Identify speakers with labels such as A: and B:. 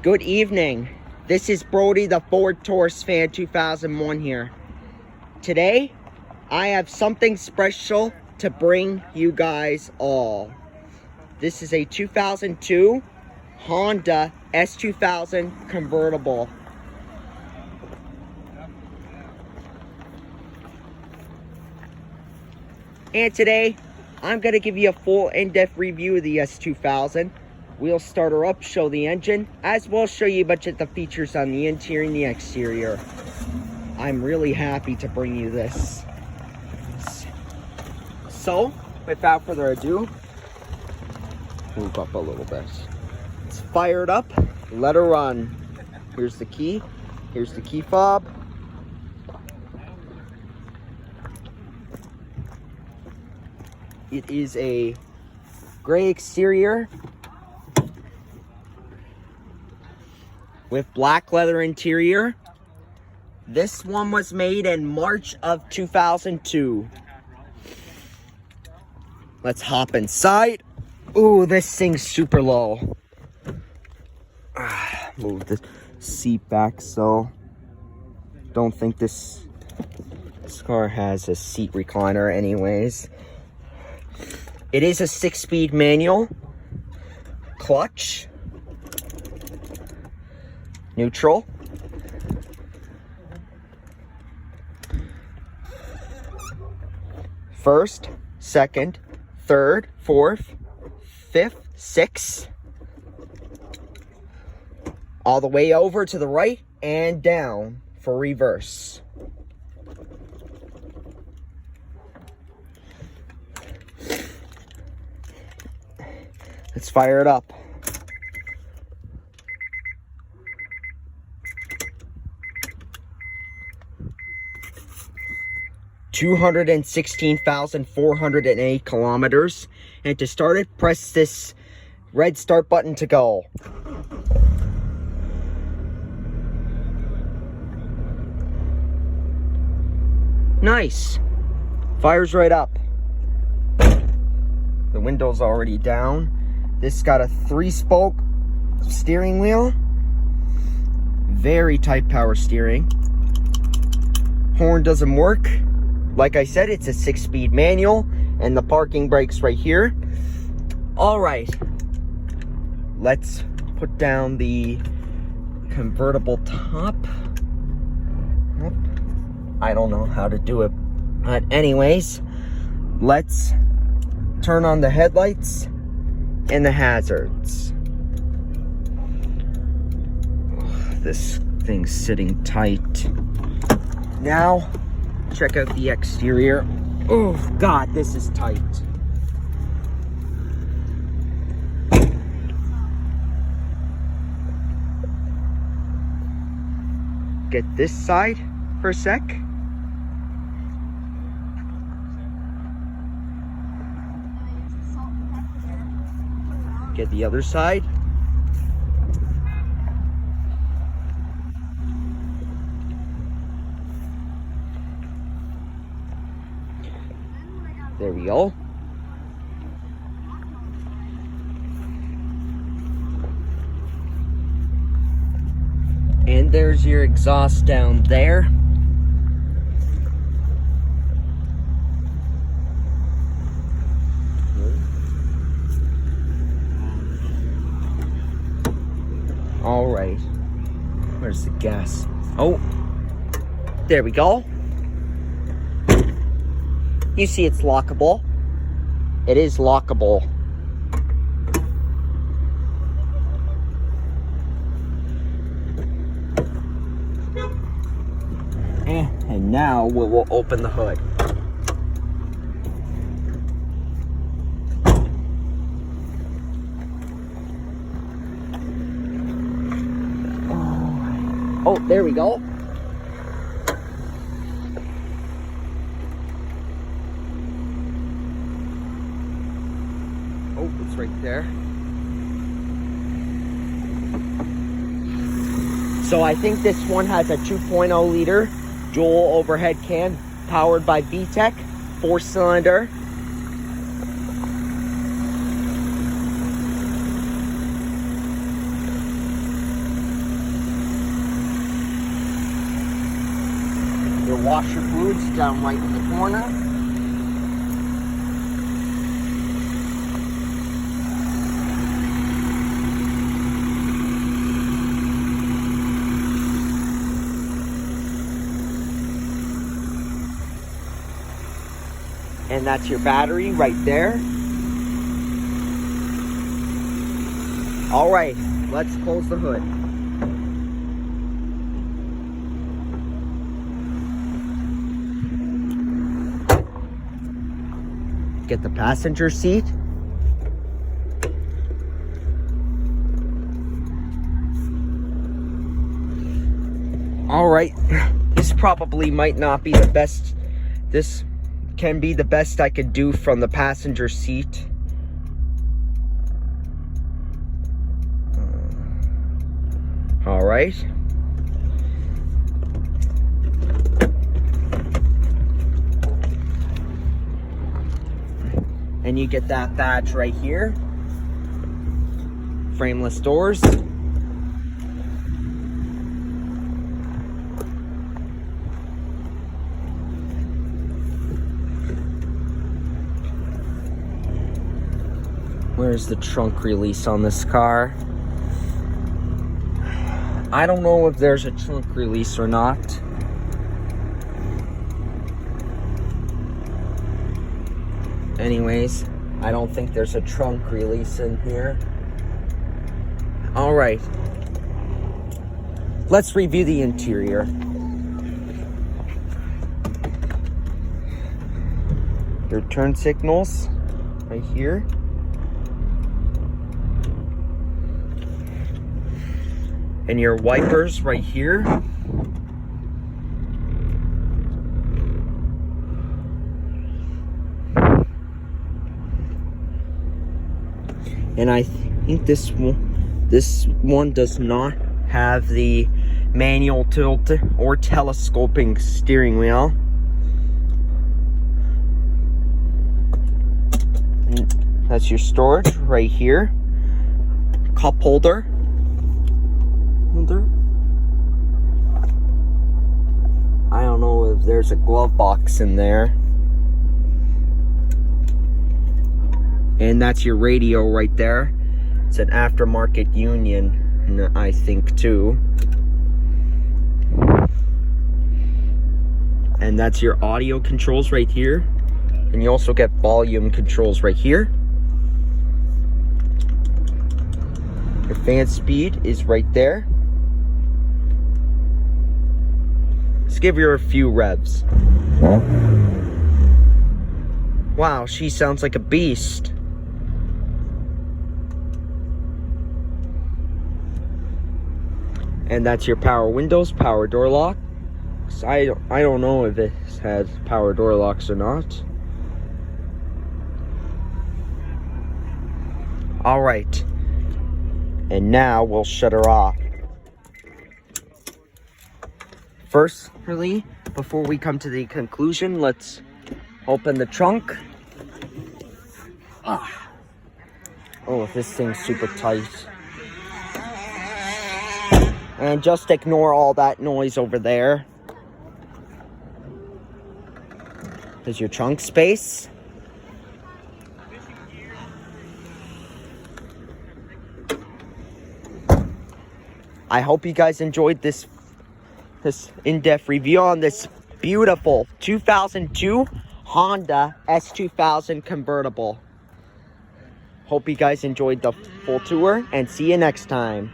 A: Good evening. This is Brody, the Ford Taurus fan 2001 here. Today, I have something special to bring you guys all. This is a 2002 Honda S2000 convertible. And today, I'm going to give you a full in-depth review of the S2000. We'll start her up, show the engine, as well as show you a bunch of the features on the interior and the exterior. I'm really happy to bring you this. So, without further ado, move up a little bit. Let's fire it up, let her run. Here's the key, here's the key fob. It is a gray exterior with black leather interior. This one was made in March of 2002. Let's hop inside. Ooh, this thing's super low. Move the seat back so don't think this car has a seat recliner anyways. It is a 6-speed manual, clutch, neutral, first, second, third, fourth, fifth, sixth, all the way over to the right and down for reverse. Let's fire it up. $216,408 kilometers. And to start it, press this red start button to go. Nice. Fires right up. The window's already down. This got a 3-spoke steering wheel. Very tight power steering. Horn doesn't work. Like I said, it's a 6-speed manual, and the parking brake's right here. All right, let's put down the convertible top. I don't know how to do it, but anyways, let's turn on the headlights and the hazards. This thing's sitting tight. Now, check out the exterior. Oh God, this is tight. Get this side for a sec. Get the other side. There we go. And there's your exhaust down there. All right. Where's the gas? Oh, there we go. You see it's lockable. It is lockable. And now we'll open the hood. Oh, there we go. Oh, it's right there. So I think this one has a 2.0 liter dual overhead can powered by VTEC, 4-cylinder. washer fluids down right in the corner. And that's your battery right there. All right, let's close the hood. Get the passenger seat. All right, this probably might not be the best. This can be the best I could do from the passenger seat. All right. And you get that badge right here. Frameless doors. Where's the trunk release on this car? I don't know if there's a trunk release or not. Anyways, I don't think there's a trunk release in here. All right. Let's review the interior. Your turn signals right here. And your wipers right here. And I think this one does not have the manual tilt or telescoping steering wheel. And that's your storage right here. Cup holder. I don't know if there's a glove box in there. And that's your radio right there. It's an aftermarket Union, I think, too. And that's your audio controls right here. And you also get volume controls right here. Your fan speed is right there. Let's give her a few revs. Wow, she sounds like a beast. And that's your power windows, power door lock. I don't know if it has power door locks or not. All right. And now we'll shut her off. Firstly, before we come to the conclusion, let's open the trunk. Oh, this thing's super tight. And just ignore all that noise over there. There's your trunk space. I hope you guys enjoyed this in-depth review on this beautiful 2002 Honda S2000 convertible. Hope you guys enjoyed the full tour and see you next time.